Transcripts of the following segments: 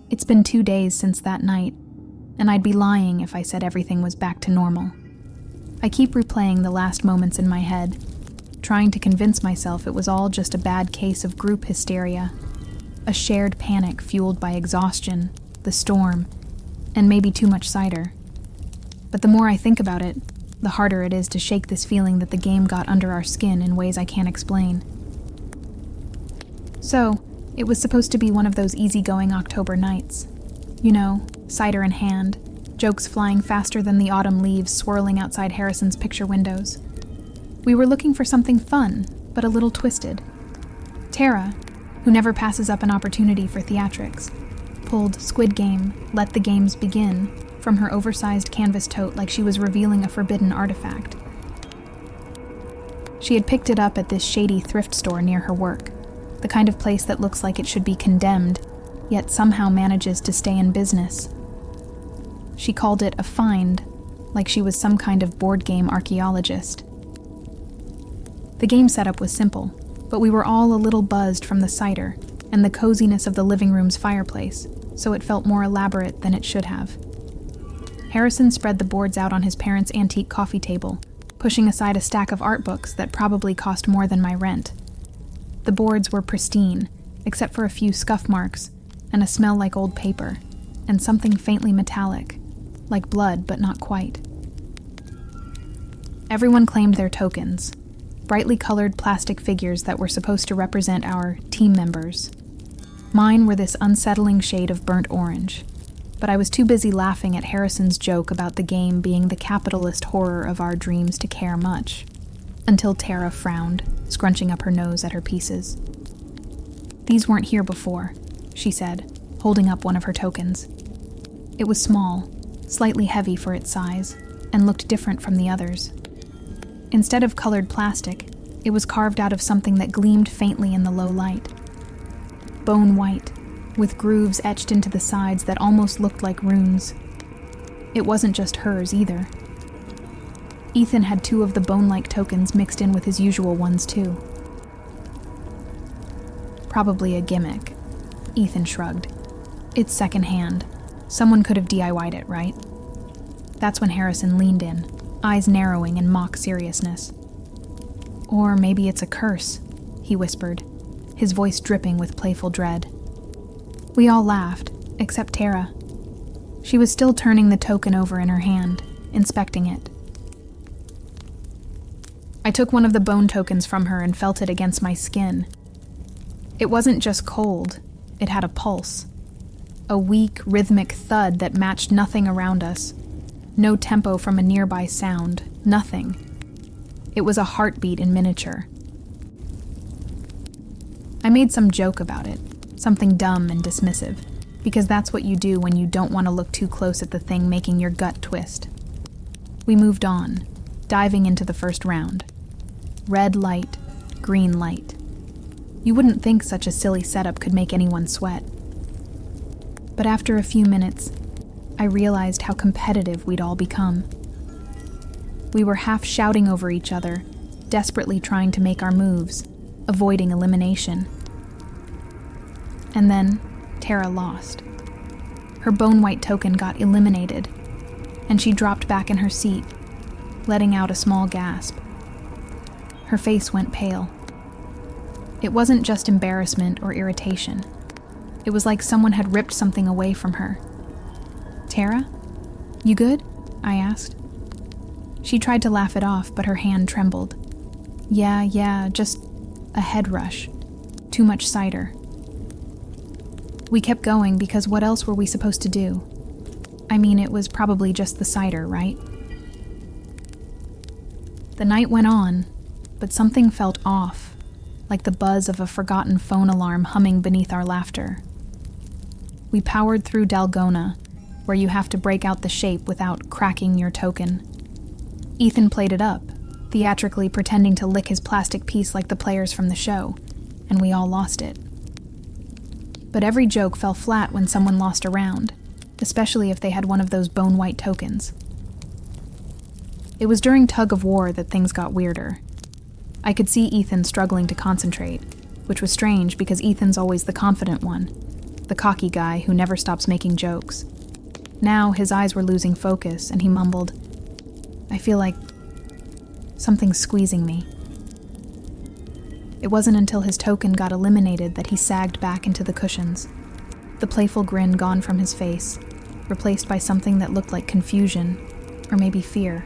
It's been 2 days since that night, and I'd be lying if I said everything was back to normal. I keep replaying the last moments in my head, trying to convince myself it was all just a bad case of group hysteria, a shared panic fueled by exhaustion, the storm, and maybe too much cider. But the more I think about it, the harder it is to shake this feeling that the game got under our skin in ways I can't explain. So, it was supposed to be one of those easygoing October nights. You know, cider in hand, jokes flying faster than the autumn leaves swirling outside Harrison's picture windows. We were looking for something fun, but a little twisted. Tara, who never passes up an opportunity for theatrics, pulled Squid Game, Let the Games Begin from her oversized canvas tote like she was revealing a forbidden artifact. She had picked it up at this shady thrift store near her work, the kind of place that looks like it should be condemned, yet somehow manages to stay in business. She called it a find, like she was some kind of board game archaeologist. The game setup was simple, but we were all a little buzzed from the cider and the coziness of the living room's fireplace, so it felt more elaborate than it should have. Harrison spread the boards out on his parents' antique coffee table, pushing aside a stack of art books that probably cost more than my rent. The boards were pristine, except for a few scuff marks and a smell like old paper, and something faintly metallic, like blood but not quite. Everyone claimed their tokens, brightly colored plastic figures that were supposed to represent our team members. Mine were this unsettling shade of burnt orange, but I was too busy laughing at Harrison's joke about the game being the capitalist horror of our dreams to care much, until Tara frowned, scrunching up her nose at her pieces. "These weren't here before," she said, holding up one of her tokens. It was small, slightly heavy for its size, and looked different from the others. Instead of colored plastic, it was carved out of something that gleamed faintly in the low light. Bone white, with grooves etched into the sides that almost looked like runes. It wasn't just hers either. Ethan had 2 of the bone-like tokens mixed in with his usual ones too. Probably a gimmick. Ethan shrugged. It's secondhand. Someone could have DIY'd it, right? That's when Harrison leaned in, eyes narrowing in mock seriousness. Or maybe it's a curse, he whispered, his voice dripping with playful dread. We all laughed, except Tara. She was still turning the token over in her hand, inspecting it. I took one of the bone tokens from her and felt it against my skin. It wasn't just cold, it had a pulse. A weak, rhythmic thud that matched nothing around us. No tempo from a nearby sound, nothing. It was a heartbeat in miniature. I made some joke about it, something dumb and dismissive, because that's what you do when you don't want to look too close at the thing making your gut twist. We moved on, diving into the first round. Red light, green light. You wouldn't think such a silly setup could make anyone sweat. But after a few minutes, I realized how competitive we'd all become. We were half shouting over each other, desperately trying to make our moves, avoiding elimination. And then, Tara lost. Her bone-white token got eliminated, and she dropped back in her seat, letting out a small gasp. Her face went pale. It wasn't just embarrassment or irritation. It was like someone had ripped something away from her. Tara? You good? I asked. She tried to laugh it off, but her hand trembled. Yeah, just a head rush. Too much cider. We kept going because what else were we supposed to do? I mean, it was probably just the cider, right? The night went on, but something felt off, like the buzz of a forgotten phone alarm humming beneath our laughter. We powered through Dalgona, where you have to break out the shape without cracking your token. Ethan played it up, theatrically pretending to lick his plastic piece like the players from the show, and we all lost it. But every joke fell flat when someone lost a round, especially if they had one of those bone-white tokens. It was during tug of war that things got weirder. I could see Ethan struggling to concentrate, which was strange because Ethan's always the confident one. the cocky guy who never stops making jokes. Now his eyes were losing focus, and he mumbled, "I feel like something's squeezing me." It wasn't until his token got eliminated that he sagged back into the cushions, the playful grin gone from his face, replaced by something that looked like confusion, or maybe fear.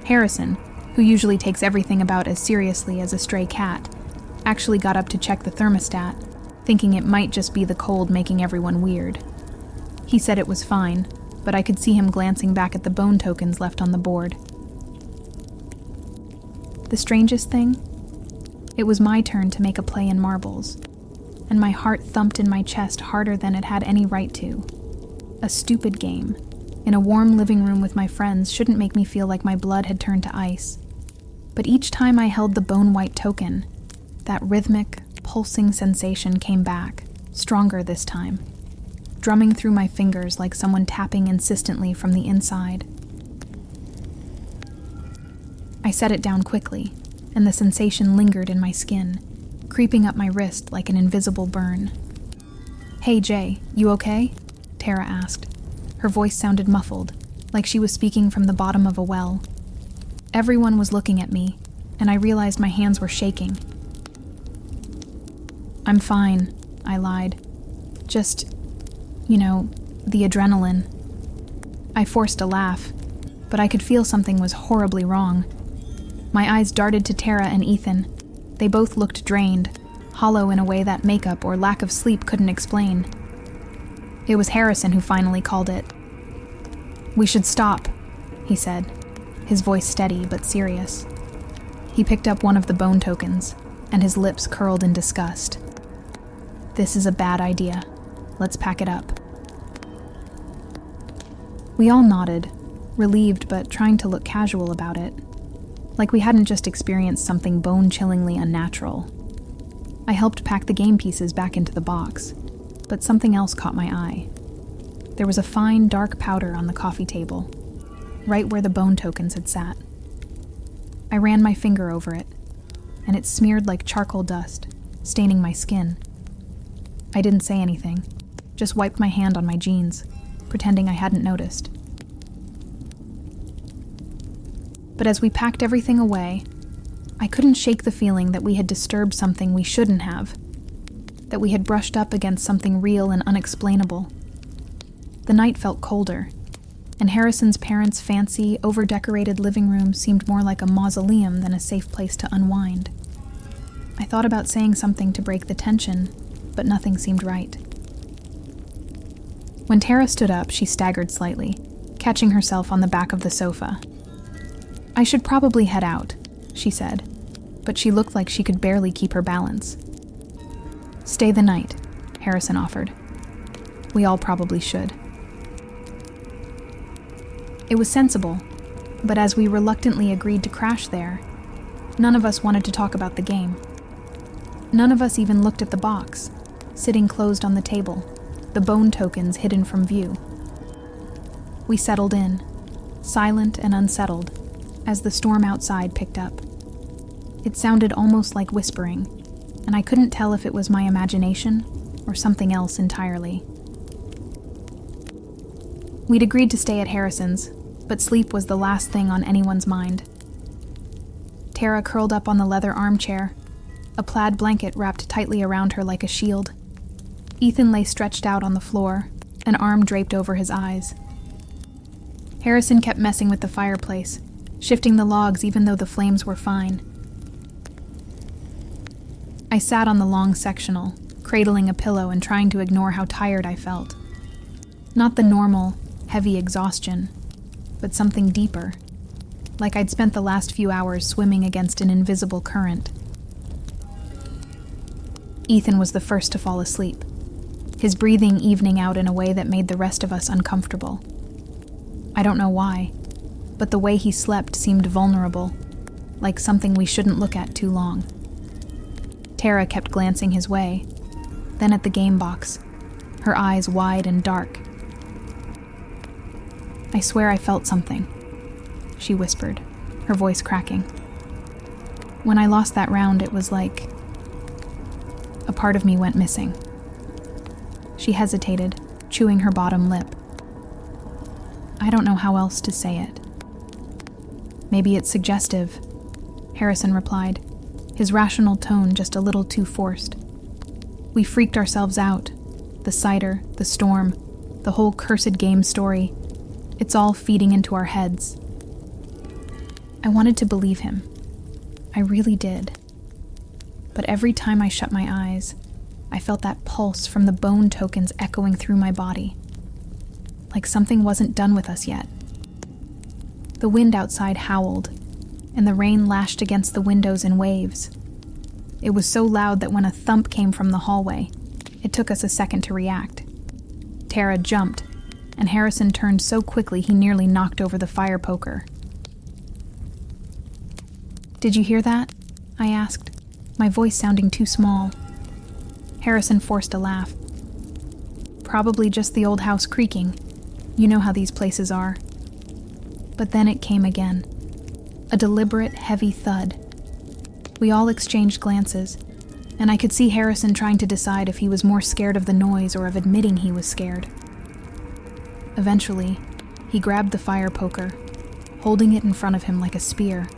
Harrison, who usually takes everything about as seriously as a stray cat, actually got up to check the thermostat, thinking it might just be the cold making everyone weird. He said it was fine, but I could see him glancing back at the bone tokens left on the board. The strangest thing? It was my turn to make a play in marbles, and my heart thumped in my chest harder than it had any right to. A stupid game, in a warm living room with my friends, shouldn't make me feel like my blood had turned to ice. But each time I held the bone-white token, that rhythmic, pulsing sensation came back, stronger this time, drumming through my fingers like someone tapping insistently from the inside. I set it down quickly, and the sensation lingered in my skin, creeping up my wrist like an invisible burn. "Hey, Jay, you okay?" Tara asked. Her voice sounded muffled, like she was speaking from the bottom of a well. Everyone was looking at me, and I realized my hands were shaking. "I'm fine," I lied. "Just, the adrenaline." I forced a laugh, but I could feel something was horribly wrong. My eyes darted to Tara and Ethan. They both looked drained, hollow in a way that makeup or lack of sleep couldn't explain. It was Harrison who finally called it. "We should stop," he said, his voice steady but serious. He picked up one of the bone tokens, and his lips curled in disgust. "This is a bad idea. Let's pack it up." We all nodded, relieved but trying to look casual about it, like we hadn't just experienced something bone-chillingly unnatural. I helped pack the game pieces back into the box, but something else caught my eye. There was a fine, dark powder on the coffee table, right where the bone tokens had sat. I ran my finger over it, and it smeared like charcoal dust, staining my skin. I didn't say anything, just wiped my hand on my jeans, pretending I hadn't noticed. But as we packed everything away, I couldn't shake the feeling that we had disturbed something we shouldn't have, that we had brushed up against something real and unexplainable. The night felt colder, and Harrison's parents' fancy, over-decorated living room seemed more like a mausoleum than a safe place to unwind. I thought about saying something to break the tension, but nothing seemed right. When Tara stood up, she staggered slightly, catching herself on the back of the sofa. "I should probably head out," she said, but she looked like she could barely keep her balance. "Stay the night," Harrison offered. We all probably should. It was sensible, but as we reluctantly agreed to crash there, none of us wanted to talk about the game. None of us even looked at the box, sitting closed on the table, the bone tokens hidden from view. We settled in, silent and unsettled, as the storm outside picked up. It sounded almost like whispering, and I couldn't tell if it was my imagination or something else entirely. We'd agreed to stay at Harrison's, but sleep was the last thing on anyone's mind. Tara curled up on the leather armchair, a plaid blanket wrapped tightly around her like a shield. Ethan lay stretched out on the floor, an arm draped over his eyes. Harrison kept messing with the fireplace, shifting the logs even though the flames were fine. I sat on the long sectional, cradling a pillow and trying to ignore how tired I felt. Not the normal, heavy exhaustion, but something deeper, like I'd spent the last few hours swimming against an invisible current. Ethan was the first to fall asleep, his breathing evening out in a way that made the rest of us uncomfortable. I don't know why, but the way he slept seemed vulnerable, like something we shouldn't look at too long. Tara kept glancing his way, then at the game box, her eyes wide and dark. "I swear I felt something," she whispered, her voice cracking. "When I lost that round, it was like a part of me went missing. She hesitated, chewing her bottom lip. I don't know how else to say it. Maybe it's suggestive, Harrison replied, his rational tone just a little too forced. We freaked ourselves out. The cider, the storm, the whole cursed game story. It's all feeding into our heads. I wanted to believe him. I really did. But every time I shut my eyes, I felt that pulse from the bone tokens echoing through my body. Like something wasn't done with us yet. The wind outside howled, and the rain lashed against the windows in waves. It was so loud that when a thump came from the hallway, it took us a second to react. Tara jumped, and Harrison turned so quickly he nearly knocked over the fire poker. Did you hear that? I asked, my voice sounding too small. Harrison forced a laugh. Probably just the old house creaking. You know how these places are. But then it came again. A deliberate, heavy thud. We all exchanged glances, and I could see Harrison trying to decide if he was more scared of the noise or of admitting he was scared. Eventually, he grabbed the fire poker, holding it in front of him like a spear.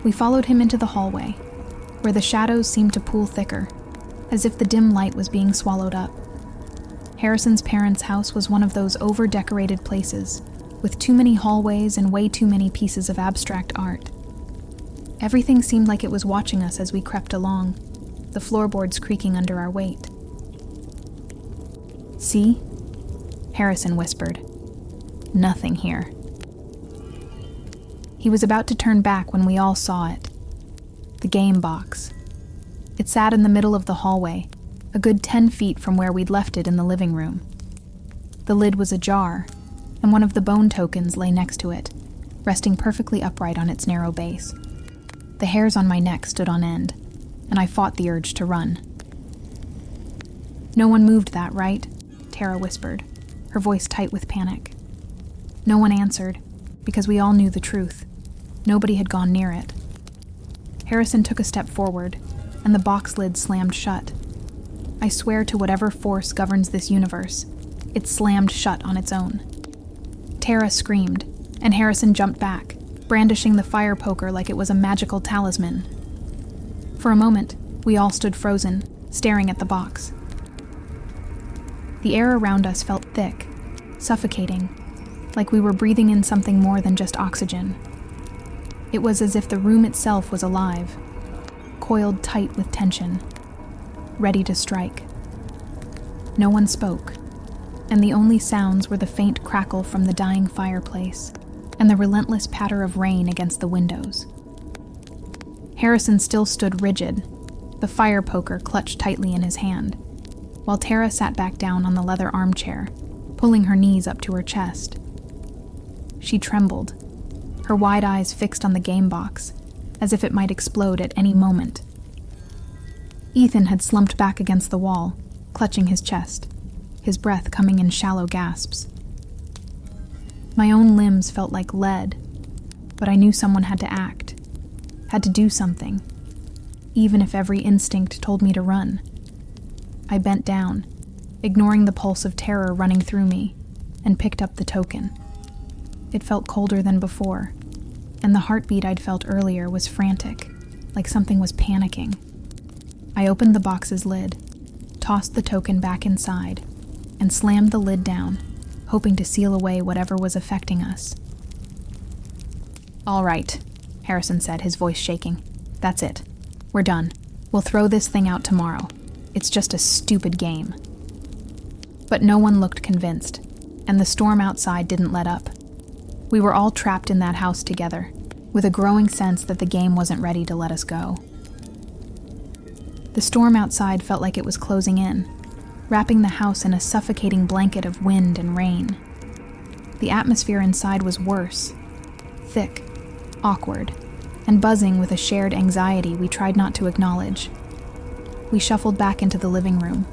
We followed him into the hallway, where the shadows seemed to pool thicker, as if the dim light was being swallowed up. Harrison's parents' house was one of those over-decorated places, with too many hallways and way too many pieces of abstract art. Everything seemed like it was watching us as we crept along, the floorboards creaking under our weight. See? Harrison whispered. Nothing here. He was about to turn back when we all saw it. The game box. It sat in the middle of the hallway, a good 10 feet from where we'd left it in the living room. The lid was ajar, and one of the bone tokens lay next to it, resting perfectly upright on its narrow base. The hairs on my neck stood on end, and I fought the urge to run. No one moved that, right? Tara whispered, her voice tight with panic. No one answered, because we all knew the truth. Nobody had gone near it. Harrison took a step forward, and the box lid slammed shut. I swear to whatever force governs this universe, it slammed shut on its own. Tara screamed, and Harrison jumped back, brandishing the fire poker like it was a magical talisman. For a moment, we all stood frozen, staring at the box. The air around us felt thick, suffocating, like we were breathing in something more than just oxygen. It was as if the room itself was alive, coiled tight with tension, ready to strike. No one spoke, and the only sounds were the faint crackle from the dying fireplace and the relentless patter of rain against the windows. Harrison still stood rigid, the fire poker clutched tightly in his hand, while Tara sat back down on the leather armchair, pulling her knees up to her chest. She trembled, her wide eyes fixed on the game box, as if it might explode at any moment. Ethan had slumped back against the wall, clutching his chest, his breath coming in shallow gasps. My own limbs felt like lead, but I knew someone had to act, had to do something, even if every instinct told me to run. I bent down, ignoring the pulse of terror running through me, and picked up the token. It felt colder than before, and the heartbeat I'd felt earlier was frantic, like something was panicking. I opened the box's lid, tossed the token back inside, and slammed the lid down, hoping to seal away whatever was affecting us. "All right," Harrison said, his voice shaking. "That's it. We're done. We'll throw this thing out tomorrow. It's just a stupid game." But no one looked convinced, and the storm outside didn't let up. We were all trapped in that house together, with a growing sense that the game wasn't ready to let us go. The storm outside felt like it was closing in, wrapping the house in a suffocating blanket of wind and rain. The atmosphere inside was worse, thick, awkward, and buzzing with a shared anxiety we tried not to acknowledge. We shuffled back into the living room,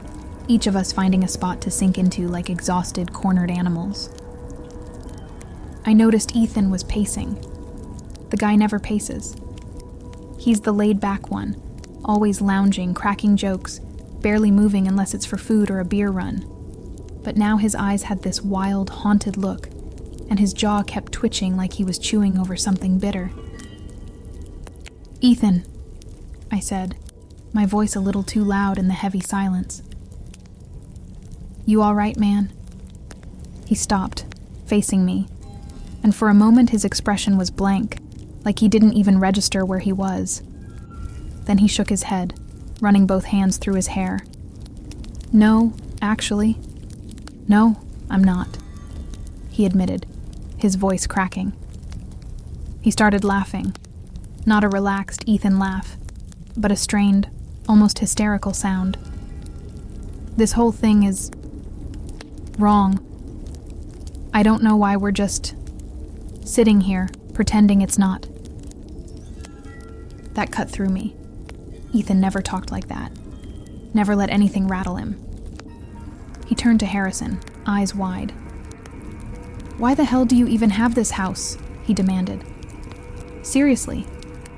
each of us finding a spot to sink into like exhausted, cornered animals. I noticed Ethan was pacing. The guy never paces. He's the laid-back one, always lounging, cracking jokes, barely moving unless it's for food or a beer run. But now his eyes had this wild, haunted look, and his jaw kept twitching like he was chewing over something bitter. "Ethan," I said, my voice a little too loud in the heavy silence. "You all right, man?" He stopped, facing me, and for a moment his expression was blank, like he didn't even register where he was. Then he shook his head, running both hands through his hair. "No, actually. No, I'm not," he admitted, his voice cracking. He started laughing, not a relaxed Ethan laugh, but a strained, almost hysterical sound. "This whole thing is wrong. I don't know why we're just sitting here, pretending it's not." That cut through me. Ethan never talked like that. Never let anything rattle him. He turned to Harrison, eyes wide. "Why the hell do you even have this house?" he demanded. "Seriously,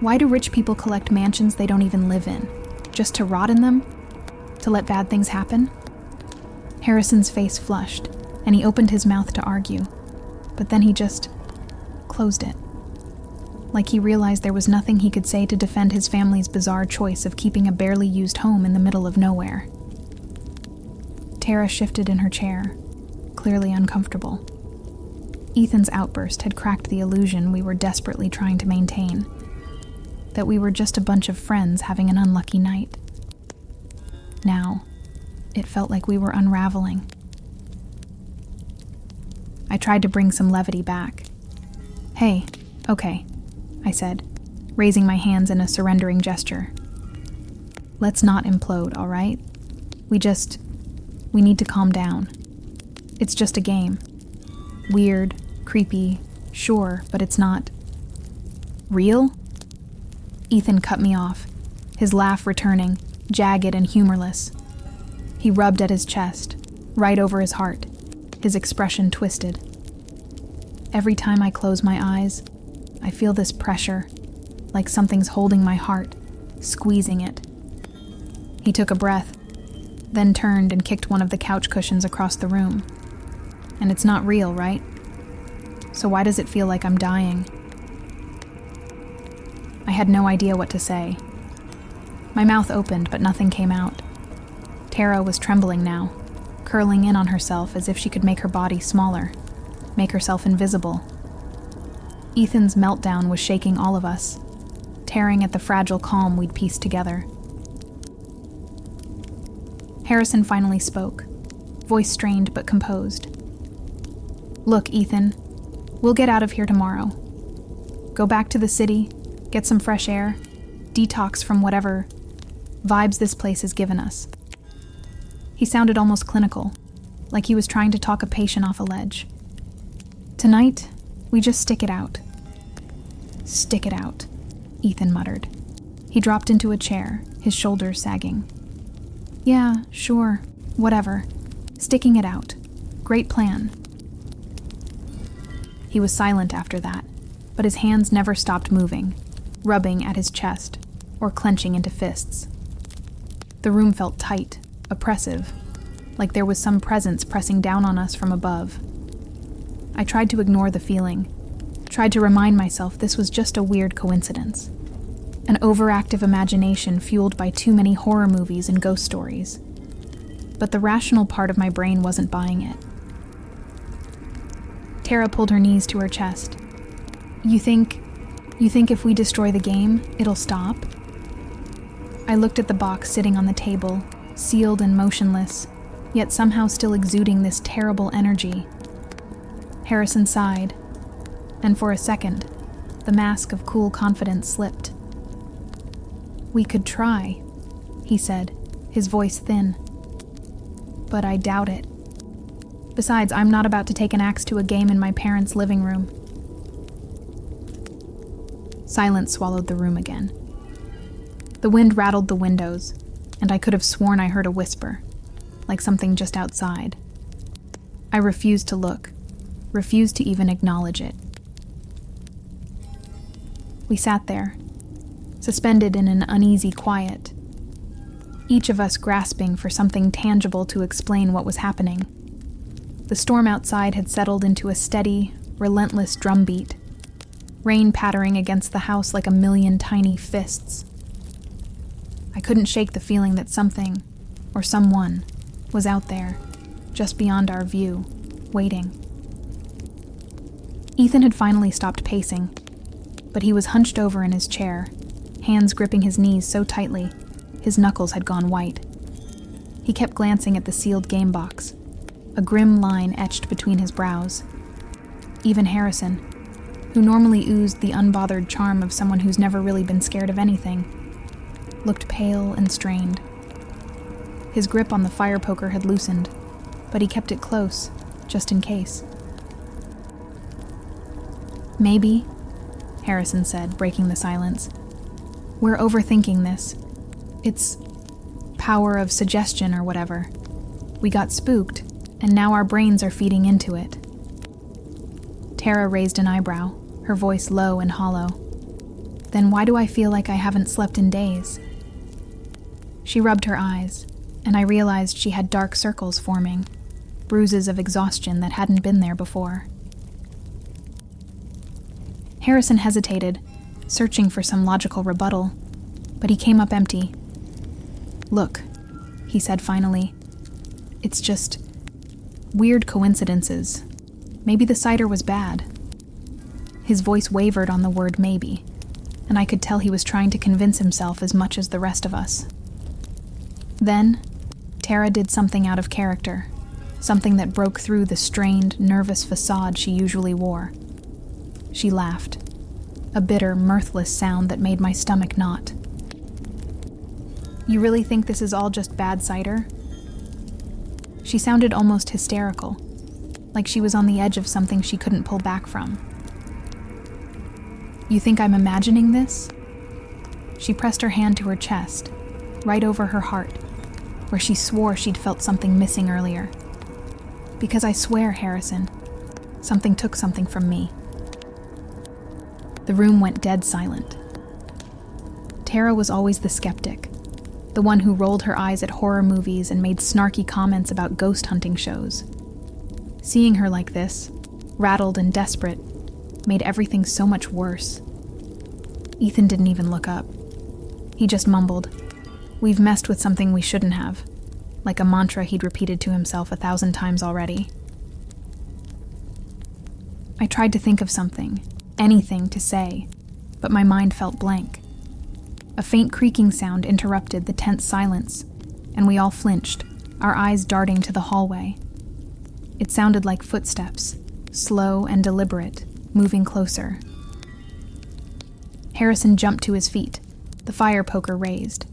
why do rich people collect mansions they don't even live in? Just to rot in them? To let bad things happen?" Harrison's face flushed, and he opened his mouth to argue, but then he just closed it. Like he realized there was nothing he could say to defend his family's bizarre choice of keeping a barely used home in the middle of nowhere. Tara shifted in her chair, clearly uncomfortable. Ethan's outburst had cracked the illusion we were desperately trying to maintain, that we were just a bunch of friends having an unlucky night. Now, it felt like we were unraveling. I tried to bring some levity back. "Hey, okay," I said, raising my hands in a surrendering gesture. "Let's not implode, all right? We need to calm down. It's just a game. Weird, creepy, sure, but it's not real." Ethan cut me off, his laugh returning, jagged and humorless. He rubbed at his chest, right over his heart, his expression twisted. "Every time I close my eyes, I feel this pressure, like something's holding my heart, squeezing it." He took a breath, then turned and kicked one of the couch cushions across the room. "And it's not real, right? So why does it feel like I'm dying?" I had no idea what to say. My mouth opened, but nothing came out. Tara was trembling now, curling in on herself as if she could make her body smaller, make herself invisible. Ethan's meltdown was shaking all of us, tearing at the fragile calm we'd pieced together. Harrison finally spoke, voice strained but composed. "Look, Ethan, we'll get out of here tomorrow. Go back to the city, get some fresh air, detox from whatever vibes this place has given us." He sounded almost clinical, like he was trying to talk a patient off a ledge. "Tonight, we just stick it out." "Stick it out," Ethan muttered. He dropped into a chair, his shoulders sagging. "Yeah, sure, whatever. Sticking it out. Great plan." He was silent after that, but his hands never stopped moving, rubbing at his chest or clenching into fists. The room felt tight, oppressive, like there was some presence pressing down on us from above. I tried to ignore the feeling, tried to remind myself this was just a weird coincidence, an overactive imagination fueled by too many horror movies and ghost stories. But the rational part of my brain wasn't buying it. Tara pulled her knees to her chest. You think if we destroy the game, it'll stop?" I looked at the box sitting on the table, sealed and motionless, yet somehow still exuding this terrible energy. Harrison sighed, and for a second, the mask of cool confidence slipped. "We could try," he said, his voice thin. "But I doubt it. Besides, I'm not about to take an axe to a game in my parents' living room." Silence swallowed the room again. The wind rattled the windows, and I could have sworn I heard a whisper, like something just outside. I refused to look, refused to even acknowledge it. We sat there, suspended in an uneasy quiet, each of us grasping for something tangible to explain what was happening. The storm outside had settled into a steady, relentless drumbeat, rain pattering against the house like a million tiny fists. I couldn't shake the feeling that something, or someone, was out there, just beyond our view, waiting. Ethan had finally stopped pacing, but he was hunched over in his chair, hands gripping his knees so tightly, his knuckles had gone white. He kept glancing at the sealed game box, a grim line etched between his brows. Even Harrison, who normally oozed the unbothered charm of someone who's never really been scared of anything, looked pale and strained. His grip on the fire poker had loosened, but he kept it close, just in case. "Maybe," Harrison said, breaking the silence, "we're overthinking this. It's power of suggestion or whatever. We got spooked, and now our brains are feeding into it." Tara raised an eyebrow, her voice low and hollow. "Then why do I feel like I haven't slept in days?" She rubbed her eyes, and I realized she had dark circles forming, bruises of exhaustion that hadn't been there before. Harrison hesitated, searching for some logical rebuttal, but he came up empty. "Look," he said finally, "it's just weird coincidences. Maybe the cider was bad." His voice wavered on the word maybe, and I could tell he was trying to convince himself as much as the rest of us. Then, Tara did something out of character, something that broke through the strained, nervous facade she usually wore. She laughed, a bitter, mirthless sound that made my stomach knot. "You really think this is all just bad cider?" She sounded almost hysterical, like she was on the edge of something she couldn't pull back from. "You think I'm imagining this?" She pressed her hand to her chest, right over her heart, where she swore she'd felt something missing earlier. "Because I swear, Harrison, something took something from me." The room went dead silent. Tara was always the skeptic, the one who rolled her eyes at horror movies and made snarky comments about ghost hunting shows. Seeing her like this, rattled and desperate, made everything so much worse. Ethan didn't even look up. He just mumbled, "We've messed with something we shouldn't have," like a mantra he'd repeated to himself 1,000 times already. I tried to think of something, anything to say, but my mind felt blank. A faint creaking sound interrupted the tense silence, and we all flinched, our eyes darting to the hallway. It sounded like footsteps, slow and deliberate, moving closer. Harrison jumped to his feet, the fire poker raised.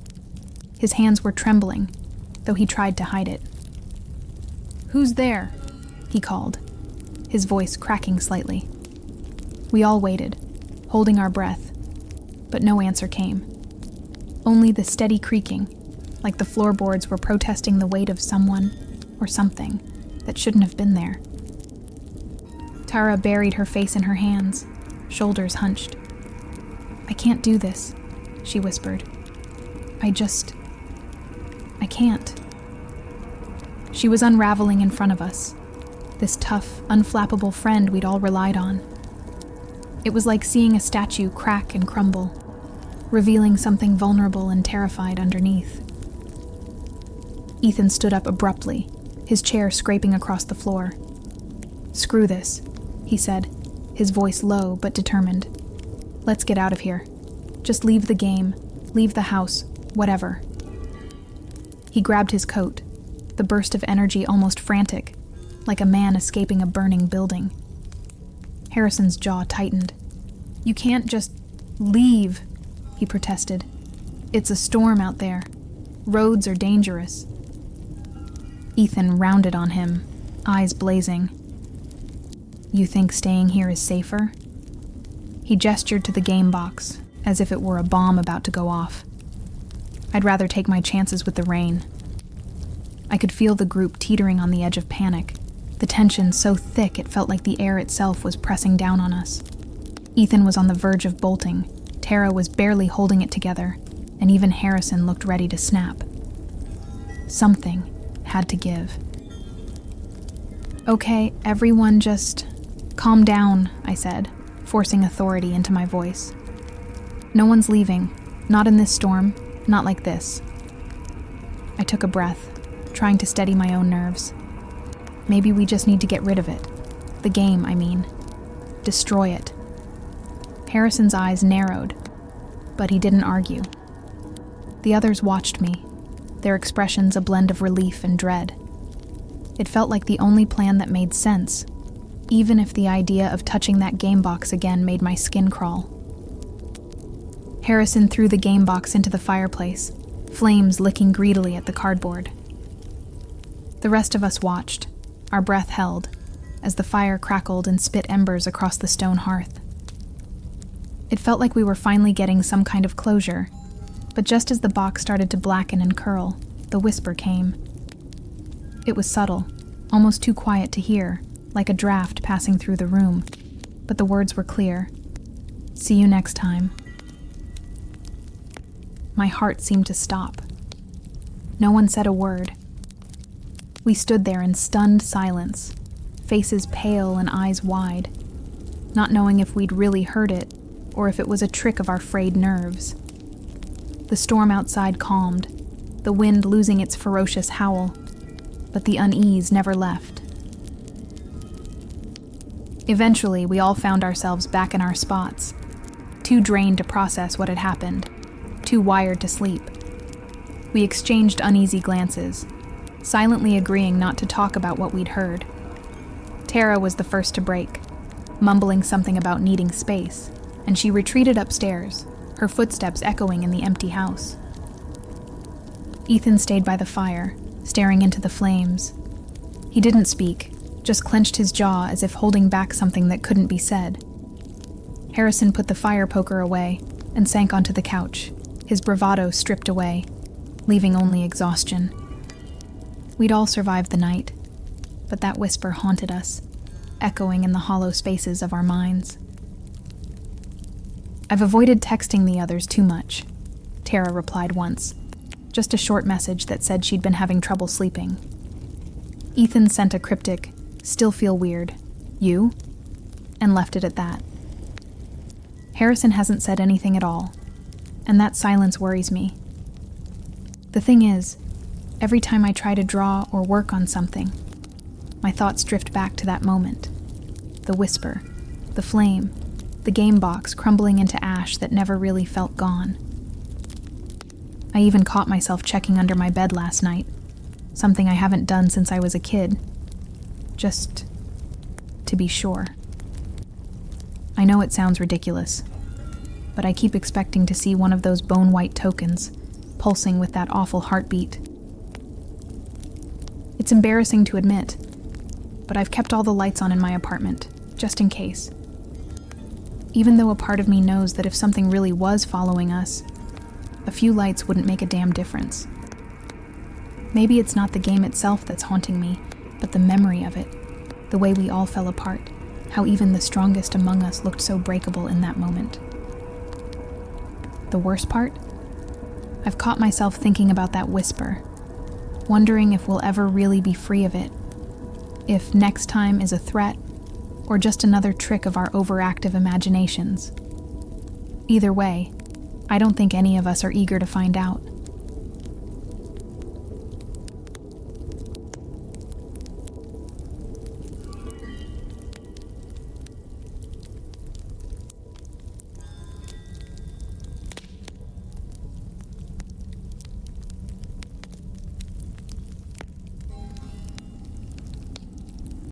His hands were trembling, though he tried to hide it. "Who's there?" he called, his voice cracking slightly. We all waited, holding our breath, but no answer came. Only the steady creaking, like the floorboards were protesting the weight of someone or something that shouldn't have been there. Tara buried her face in her hands, shoulders hunched. "I can't do this," she whispered. I can't." She was unraveling in front of us, this tough, unflappable friend we'd all relied on. It was like seeing a statue crack and crumble, revealing something vulnerable and terrified underneath. Ethan stood up abruptly, his chair scraping across the floor. "Screw this," he said, his voice low but determined. "Let's get out of here. Just leave the game, leave the house, whatever." He grabbed his coat, the burst of energy almost frantic, like a man escaping a burning building. Harrison's jaw tightened. "You can't just leave," he protested. "It's a storm out there. Roads are dangerous." Ethan rounded on him, eyes blazing. "You think staying here is safer?" He gestured to the game box, as if it were a bomb about to go off. I'd rather take my chances with the rain. I could feel the group teetering on the edge of panic, the tension so thick it felt like the air itself was pressing down on us. Ethan was on the verge of bolting, Tara was barely holding it together, and even Harrison looked ready to snap. Something had to give. "Okay, everyone just calm down," I said, forcing authority into my voice. "No one's leaving. Not in this storm. Not like this." I took a breath, trying to steady my own nerves. Maybe we just need to get rid of it. The game, I mean. Destroy it. Harrison's eyes narrowed, but he didn't argue. The others watched me, their expressions a blend of relief and dread. It felt like the only plan that made sense, even if the idea of touching that game box again made my skin crawl. Harrison threw the game box into the fireplace, flames licking greedily at the cardboard. The rest of us watched, our breath held, as the fire crackled and spit embers across the stone hearth. It felt like we were finally getting some kind of closure, but just as the box started to blacken and curl, the whisper came. It was subtle, almost too quiet to hear, like a draft passing through the room, but the words were clear. "See you next time." My heart seemed to stop. No one said a word. We stood there in stunned silence, faces pale and eyes wide, not knowing if we'd really heard it or if it was a trick of our frayed nerves. The storm outside calmed, the wind losing its ferocious howl, but the unease never left. Eventually, we all found ourselves back in our spots, too drained to process what had happened, too wired to sleep. We exchanged uneasy glances, silently agreeing not to talk about what we'd heard. Tara was the first to break, mumbling something about needing space, and she retreated upstairs, her footsteps echoing in the empty house. Ethan stayed by the fire, staring into the flames. He didn't speak, just clenched his jaw as if holding back something that couldn't be said. Harrison put the fire poker away and sank onto the couch, his bravado stripped away, leaving only exhaustion. We'd all survived the night, but that whisper haunted us, echoing in the hollow spaces of our minds. "I've avoided texting the others too much," Tara replied once, just a short message that said she'd been having trouble sleeping. Ethan sent a cryptic, "Still feel weird. You?" and left it at that. Harrison hasn't said anything at all, and that silence worries me. The thing is, every time I try to draw or work on something, my thoughts drift back to that moment. The whisper, the flame, the game box crumbling into ash that never really felt gone. I even caught myself checking under my bed last night, something I haven't done since I was a kid, just to be sure. I know it sounds ridiculous, but I keep expecting to see one of those bone-white tokens, pulsing with that awful heartbeat. It's embarrassing to admit, but I've kept all the lights on in my apartment, just in case. Even though a part of me knows that if something really was following us, a few lights wouldn't make a damn difference. Maybe it's not the game itself that's haunting me, but the memory of it, the way we all fell apart, how even the strongest among us looked so breakable in that moment. The worst part? I've caught myself thinking about that whisper, wondering if we'll ever really be free of it, if next time is a threat, or just another trick of our overactive imaginations. Either way, I don't think any of us are eager to find out.